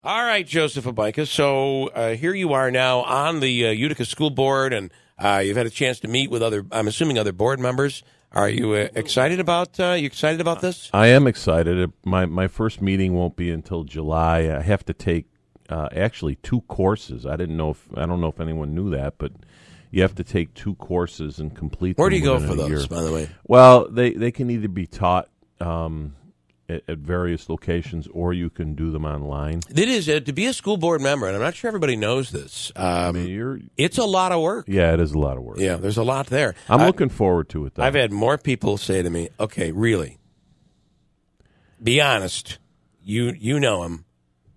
All right, Joseph Hobika. So here you are now on the Utica School Board, and you've had a chance to meet with other, I'm assuming, other board members. Are you excited about this? I am excited. My first meeting won't be until July. I have to take actually 2 courses. I don't know if anyone knew that, but you have to take 2 courses and complete them. Where do you go within for a those, year. by the way? Well, they can either be taught at various locations, or you can do them online. It is to be a school board member, and I'm not sure everybody knows this. It's a lot of work. Yeah, it is a lot of work. Yeah, there's a lot there. I'm looking forward to it, though. I've had more people say to me, okay, really, be honest, you know him.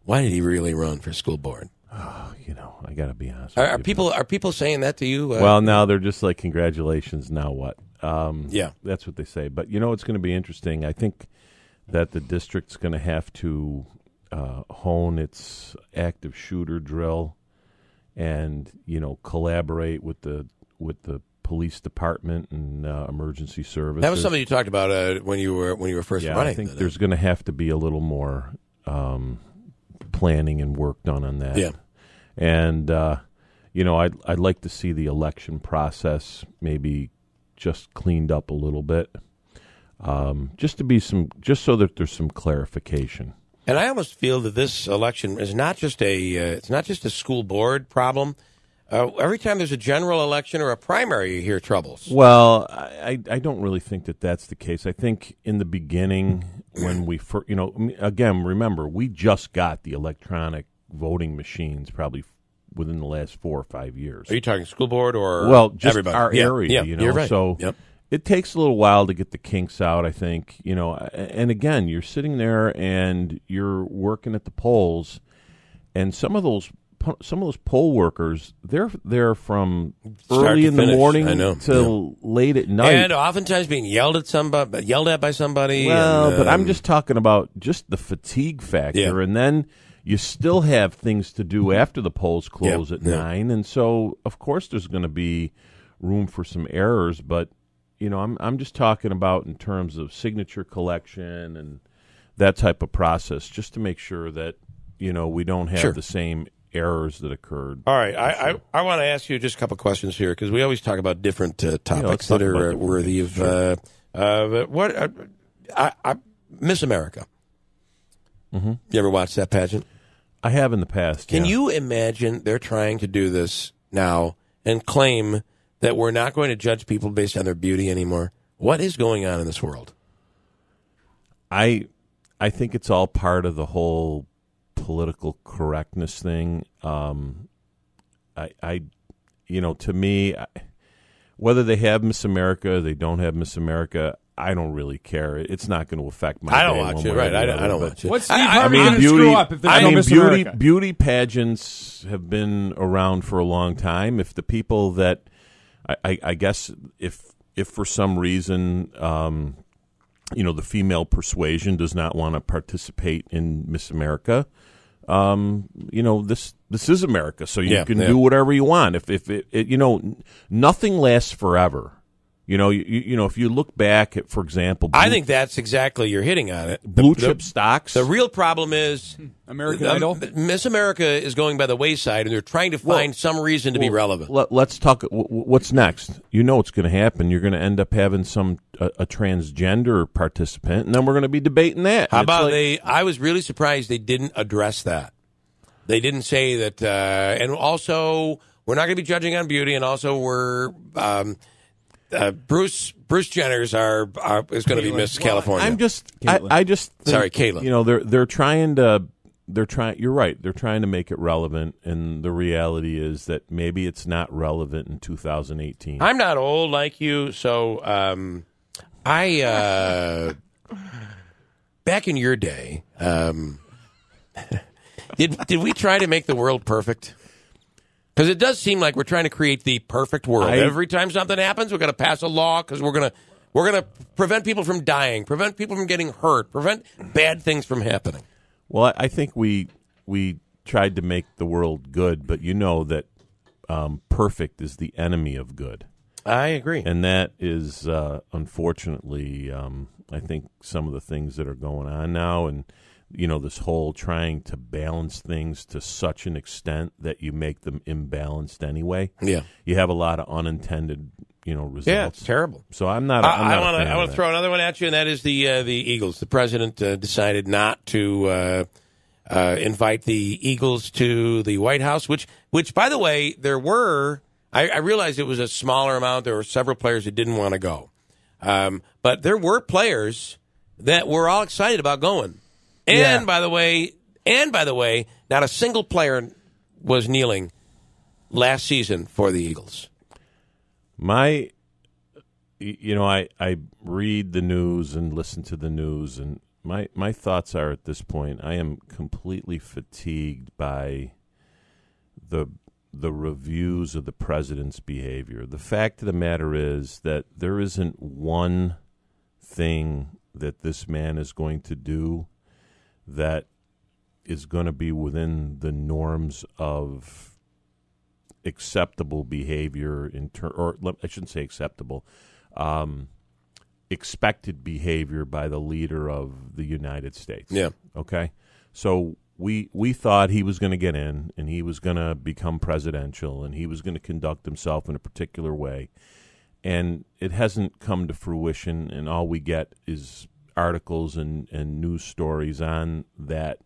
Why did he really run for school board? I got to be honest. Are people saying that to you? Well, now they're just like, congratulations, now what? Yeah. That's what they say. But, it's going to be interesting. I think that the district's going to have to hone its active shooter drill and, collaborate with the police department and emergency services. That was something you talked about when you were first running. I think there's going to have to be a little more planning and work done on that. Yeah. And, I'd like to see the election process maybe just cleaned up a little bit, just so that there's some clarification. And I almost feel that this election is not just it's not just a school board problem. Every time there's a general election or a primary, you hear troubles. Well, I don't really think that that's the case. I think in the beginning, when we first, again, remember, we just got the electronic voting machines probably within the last 4 or 5 years. Are you talking school board or just everybody? our area? Yeah, you're right. So it takes a little while to get the kinks out, I think. And again, you're sitting there and you're working at the polls, and some of those poll workers, they're from early in the morning till late at night, and oftentimes being yelled at by somebody. Well, but I'm just talking about just the fatigue factor, and then you still have things to do after the polls close at 9, and so of course there's going to be room for some errors. But I'm just talking about in terms of signature collection and that type of process, just to make sure that we don't have the same errors that occurred. All right, I want to ask you just a couple questions here, because we always talk about different topics that are worthy of Miss America. Mm-hmm. You ever watched that pageant? I have in the past. Can you imagine they're trying to do this now and claim that we're not going to judge people based on their beauty anymore? What is going on in this world? I think it's all part of the whole political correctness thing. To me, whether they have Miss America, they don't have Miss America, I don't really care. It's not going to affect my. I don't watch it, right? I don't watch it. What's Steve Harvey going to screw up if there's no Miss America? Beauty pageants have been around for a long time. If the people that, I guess, if for some reason, the female persuasion does not want to participate in Miss America, this is America, so you can do whatever you want. If nothing lasts forever. If you look back at, for example, I think that's exactly, you're hitting on it. Blue chip stocks. The real problem is American Idol. Miss America is going by the wayside, and they're trying to find some reason to be relevant. Let's talk. What's next? What's going to happen. You're going to end up having a transgender participant, and then we're going to be debating that. How about I was really surprised they didn't address that. They didn't say that, and also we're not going to be judging on beauty, and also we're. Bruce Jenner's is going to be Miss California. I just think, sorry, Caitlin. They're trying to. You're right. They're trying to make it relevant, and the reality is that maybe it's not relevant in 2018. I'm not old like you, so back in your day, did we try to make the world perfect? Because it does seem like we're trying to create the perfect world. Every time something happens, we're going to pass a law because we're going to prevent people from dying, prevent people from getting hurt, prevent bad things from happening. Well, I think we tried to make the world good, but that perfect is the enemy of good. I agree. And that is, unfortunately, I think some of the things that are going on now, and this whole trying to balance things to such an extent that you make them imbalanced anyway. Yeah, you have a lot of unintended results. Yeah, it's terrible. So I want to throw another one at you, and that is the Eagles. The president decided not to invite the Eagles to the White House, which by the way, there were. I realized it was a smaller amount. There were several players that didn't want to go, but there were players that were all excited about going. And by the way, not a single player was kneeling last season for the Eagles. I read the news and listen to the news, and my thoughts are at this point, I am completely fatigued by the reviews of the president's behavior. The fact of the matter is that there isn't one thing that this man is going to do that is going to be within the norms of acceptable behavior, or I shouldn't say acceptable, expected behavior by the leader of the United States. Yeah. Okay? So we thought he was going to get in, and he was going to become presidential, and he was going to conduct himself in a particular way. And it hasn't come to fruition, and all we get is articles and news stories on that,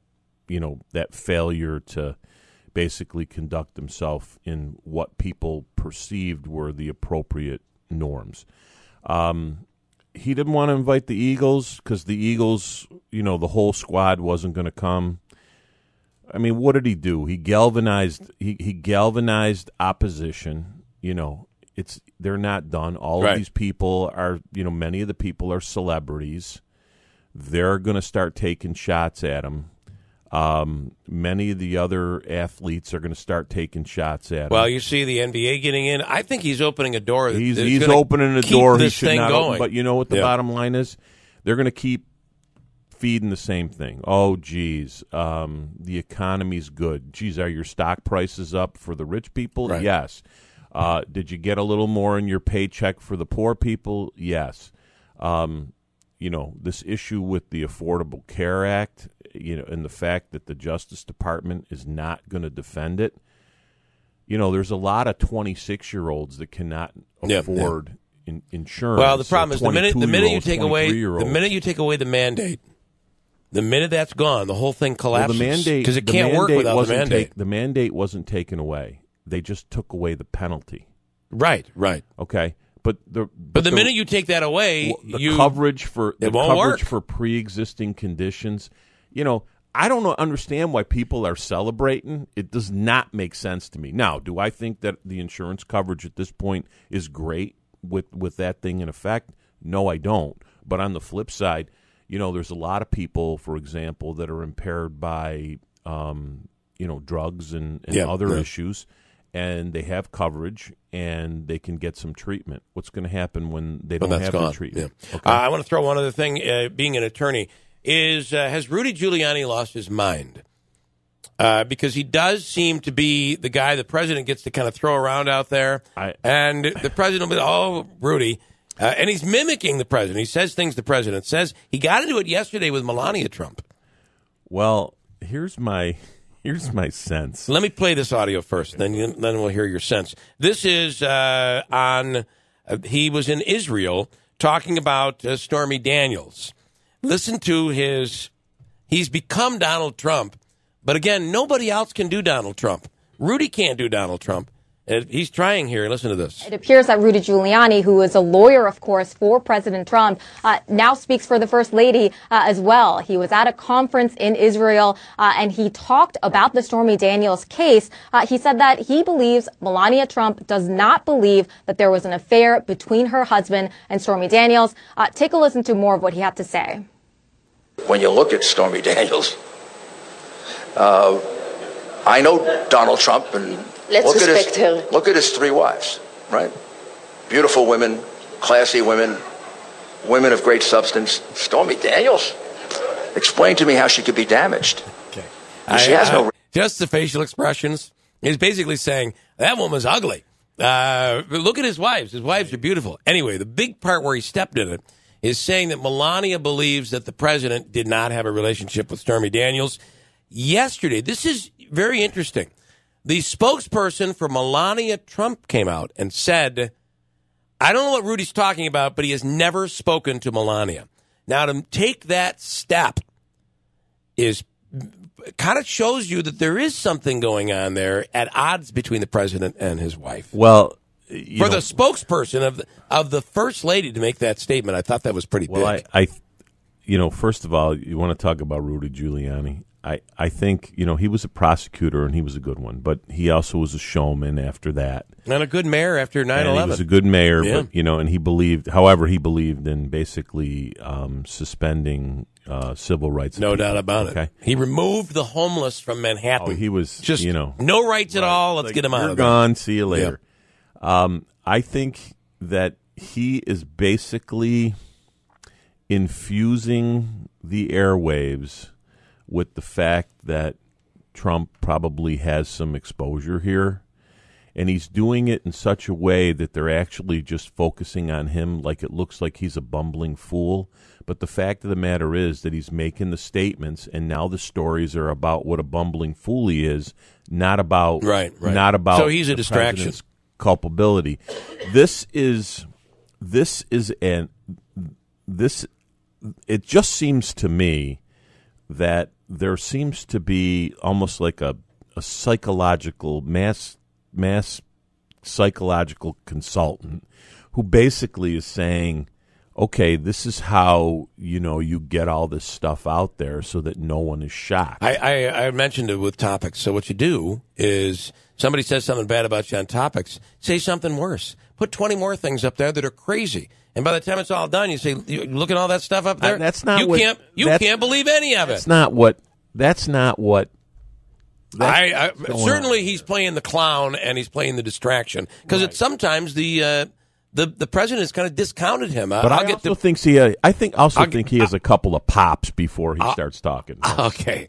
that failure to basically conduct himself in what people perceived were the appropriate norms. He didn't want to invite the Eagles because the Eagles, the whole squad wasn't going to come. I mean, what did he do? He galvanized. He galvanized opposition. They're not done. All of these people are. Many of the people are celebrities. They're going to start taking shots at him. Many of the other athletes are going to start taking shots at him. Well, you see the NBA getting in. I think he's opening a door. He's opening a door he should not going. Open. But you know what the bottom line is? They're going to keep feeding the same thing. Oh, geez, the economy's good. Geez, are your stock prices up for the rich people? Right. Yes. Did you get a little more in your paycheck for the poor people? Yes. This issue with the Affordable Care Act, and the fact that the Justice Department is not going to defend it. There's a lot of 26-year-olds that cannot afford insurance. Well, the problem is the minute you take away the mandate, the minute that's gone, the whole thing collapses. Well, the mandate, because it can't work without the mandate. The mandate wasn't taken away. They just took away the penalty. Right. Okay. But the minute you take that away, coverage for work. For pre-existing conditions, I don't understand why people are celebrating. It does not make sense to me. Now, do I think that the insurance coverage at this point is great with that thing in effect? No, I don't. But on the flip side, there's a lot of people, for example, that are impaired by drugs and other issues. And they have coverage, and they can get some treatment. What's going to happen when they don't have the treatment? Yeah. Okay. I want to throw one other thing. Being an attorney, has Rudy Giuliani lost his mind? Because he does seem to be the guy the president gets to kind of throw around out there. And the president will be, Rudy. And he's mimicking the president. He says things the president says. He got into it yesterday with Melania Trump. Well, here's my sense. Let me play this audio first, then we'll hear your sense. This is he was in Israel talking about Stormy Daniels. Listen to he's become Donald Trump, but again, nobody else can do Donald Trump. Rudy can't do Donald Trump. He's trying here. Listen to this. It appears that Rudy Giuliani, who is a lawyer, of course, for President Trump, now speaks for the First Lady as well. He was at a conference in Israel, and he talked about the Stormy Daniels case. He said that he believes Melania Trump does not believe that there was an affair between her husband and Stormy Daniels. Take a listen to more of what he had to say. When you look at Stormy Daniels, I know Donald Trump, and look at his three wives, right? Beautiful women, classy women, women of great substance. Stormy Daniels, explain to me how she could be damaged. Okay. She has no. Just the facial expressions. He's basically saying that woman's ugly. Look at his wives. His wives are beautiful. Anyway, the big part where he stepped in it is saying that Melania believes that the president did not have a relationship with Stormy Daniels. Yesterday, this is very interesting. The spokesperson for Melania Trump came out and said, I don't know what Rudy's talking about, but he has never spoken to Melania. Now, to take that step is kind of shows you that there is something going on there at odds between the president and his wife. Well, for the spokesperson of the first lady to make that statement, I thought that was pretty big. I first of all, you want to talk about Rudy Giuliani. I think, he was a prosecutor and he was a good one, but he also was a showman after that. And a good mayor after 9/11. He was a good mayor, but, and he believed in basically suspending civil rights. No doubt about it. He removed the homeless from Manhattan. Oh, he was just, no rights at all. Let's get him out of there. You're gone. See you later. Yep. I think that he is basically infusing the airwaves with the fact that Trump probably has some exposure here, and he's doing it in such a way that they're actually just focusing on him like it looks like he's a bumbling fool. But the fact of the matter is that he's making the statements, and now the stories are about what a bumbling fool he is, not about not about so he's a distraction. Culpability. It just seems to me that there seems to be almost like a psychological mass psychological consultant who basically is saying, okay, this is how you get all this stuff out there so that no one is shocked. I mentioned it with topics. So what you do is somebody says something bad about you on topics, say something worse. Put 20 more things up there that are crazy. And by the time it's all done, you say, look at all that stuff up there. That's not you can't believe any of it. That's not what. Certainly he's playing the clown and he's playing the distraction because it's sometimes the president has kind of discounted him. But I think he has a couple of pops before he starts talking. Okay.